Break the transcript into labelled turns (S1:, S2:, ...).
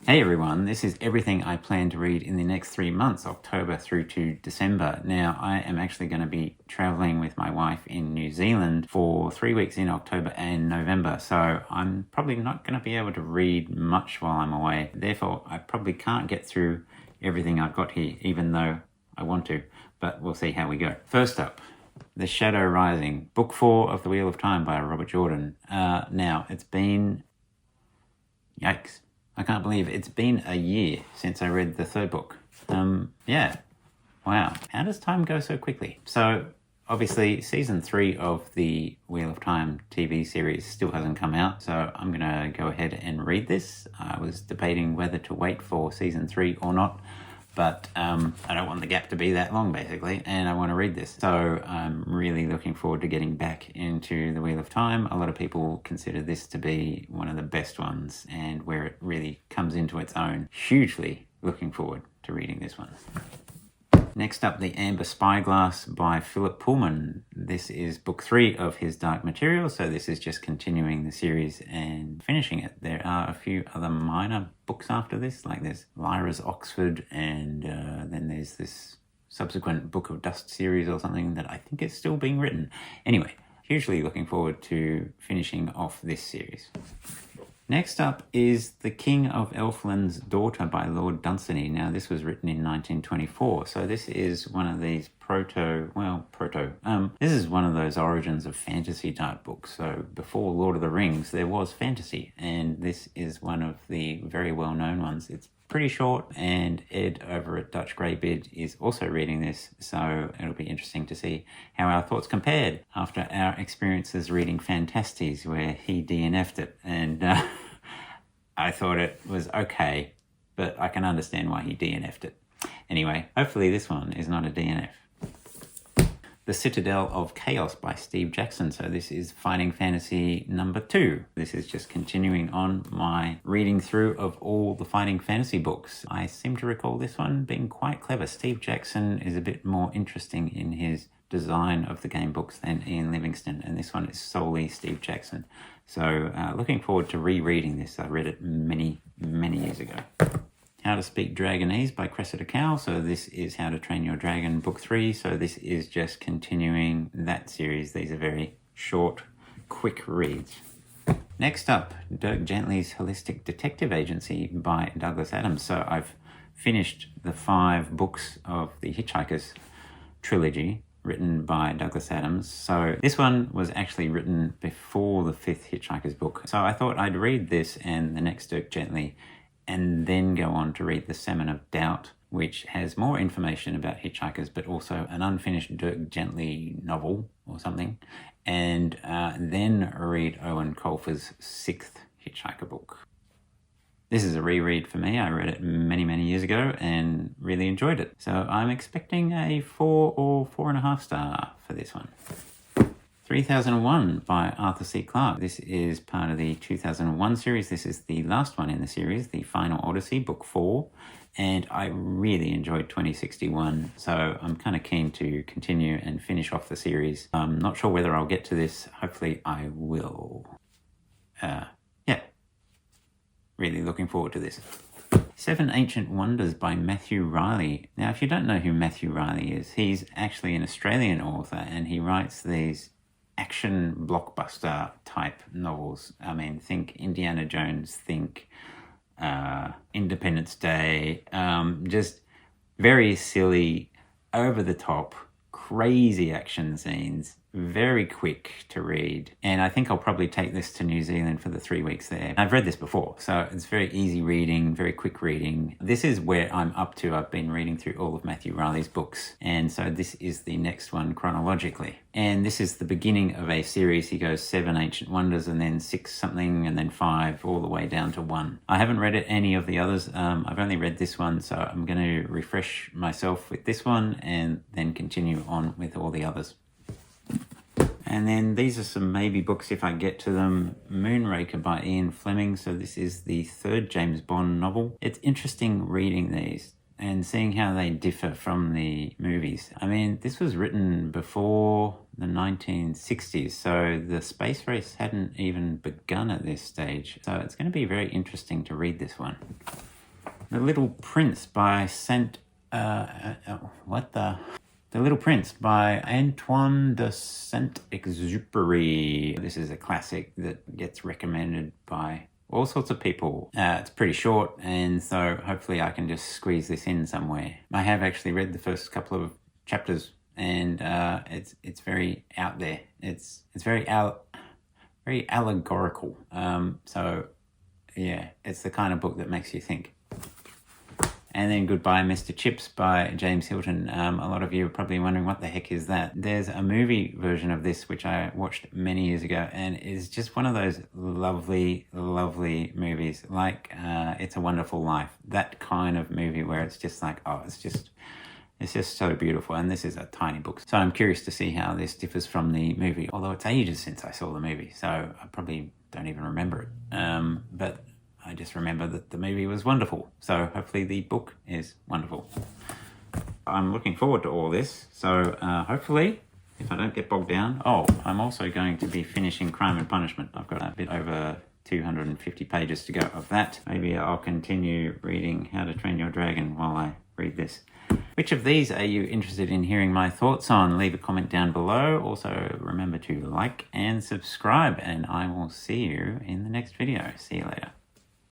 S1: Hey everyone, this is everything I plan to read in the next 3 months, October through to December. Now, I am actually going to be traveling with my wife in New Zealand for 3 weeks in October and November, so I'm probably not going to be able to read much while I'm away. Therefore, I probably can't get through everything I've got here, even though I want to, but we'll see how we go. First up, The Shadow Rising, Book 4 of The Wheel of Time by Robert Jordan. Now, it's been... yikes. I can't believe it's been a year since I read the third book. Yeah. Wow. How does time go so quickly? So, obviously, season 3 of the Wheel of Time TV series still hasn't come out, so I'm going to go ahead and read this. I was debating whether to wait for season 3 or not, but I don't want the gap to be that long, basically, and I want to read this. So I'm really looking forward to getting back into the Wheel of Time. A lot of people consider this to be one of the best ones and where it really comes into its own. Hugely looking forward to reading this one. Next up, The Amber Spyglass by Philip Pullman. This is book 3 of his Dark Material, so this is just continuing the series and finishing it. There are a few other minor books after this, like there's Lyra's Oxford, and then there's this subsequent Book of Dust series or something that I think is still being written. Anyway, hugely looking forward to finishing off this series. Next up is The King of Elfland's Daughter by Lord Dunsany. Now, this was written in 1924, so this is one of these this is one of those origins of fantasy type books. So before Lord of the Rings, there was fantasy, and this is one of the very well-known ones. It's pretty short, and Ed over at Dutch Greybeard is also reading this, so it'll be interesting to see how our thoughts compared after our experiences reading Fantasties, where he DNF'd it, and I thought it was okay, but I can understand why he DNF'd it. Anyway, hopefully this one is not a DNF. The Citadel of Chaos by Steve Jackson. So this is Fighting Fantasy number 2. This is just continuing on my reading through of all the Fighting Fantasy books. I seem to recall this one being quite clever. Steve Jackson is a bit more interesting in his design of the game books than Ian Livingstone, and this one is solely Steve Jackson. So looking forward to rereading this. I read it many, many years ago. How to Speak Dragonese by Cressida Cowell. So this is How to Train Your Dragon book 3. So this is just continuing that series. These are very short, quick reads. Next up, Dirk Gently's Holistic Detective Agency by Douglas Adams. So I've finished the 5 books of the Hitchhiker's trilogy written by Douglas Adams. So this one was actually written before the 5th Hitchhiker's book. So I thought I'd read this and the next Dirk Gently and then go on to read The Salmon of Doubt, which has more information about hitchhikers, but also an unfinished Dirk Gently novel or something, and then read Owen Colfer's 6th hitchhiker book. This is a reread for me. I read it many, many years ago and really enjoyed it. So I'm expecting a 4 or 4.5 star for this one. 3001 by Arthur C. Clarke. This is part of the 2001 series. This is the last one in the series, the final Odyssey, book 4. And I really enjoyed 2061, so I'm kind of keen to continue and finish off the series. I'm not sure whether I'll get to this. Hopefully I will. Really looking forward to this. 7 Ancient Wonders by Matthew Reilly. Now, if you don't know who Matthew Reilly is, he's actually an Australian author, and he writes these action blockbuster type novels. I mean, think Indiana Jones, think Independence Day, just very silly, over the top, crazy action scenes, very quick to read. And I think I'll probably take this to New Zealand for the 3 weeks there. I've read this before, so it's very easy reading, very quick reading. This is where I'm up to. I've been reading through all of Matthew Reilly's books, and so this is the next one chronologically. And this is the beginning of a series. He goes 7 Ancient Wonders, and then 6 something, and then 5, all the way down to 1. I haven't read any of the others. I've only read this one, so I'm going to refresh myself with this one and then continue on with all the others. And then these are some maybe books if I get to them. Moonraker by Ian Fleming. So this is the 3rd James Bond novel. It's interesting reading these and seeing how they differ from the movies. I mean, this was written before the 1960s, so the space race hadn't even begun at this stage. So it's going to be very interesting to read this one. The Little Prince by The Little Prince by Antoine de Saint-Exupery. This is a classic that gets recommended by all sorts of people. It's pretty short, and so hopefully I can just squeeze this in somewhere. I have actually read the first couple of chapters, and it's very out there. It's very allegorical. So yeah, it's the kind of book that makes you think. And then Goodbye, Mr. Chips by James Hilton. A lot of you are probably wondering what the heck is that. There's a movie version of this which I watched many years ago, and it's just one of those lovely, lovely movies, like It's a Wonderful Life. That kind of movie where it's just like, oh, it's just so beautiful. And this is a tiny book, so I'm curious to see how this differs from the movie, although it's ages since I saw the movie, so I probably don't even remember it. But I just remember that the movie was wonderful, so hopefully the book is wonderful. I'm looking forward to all this, so hopefully, if I don't get bogged down... Oh, I'm also going to be finishing Crime and Punishment. I've got a bit over 250 pages to go of that. Maybe I'll continue reading How to Train Your Dragon while I read this. Which of these are you interested in hearing my thoughts on? Leave a comment down below. Also, remember to like and subscribe, and I will see you in the next video. See you later.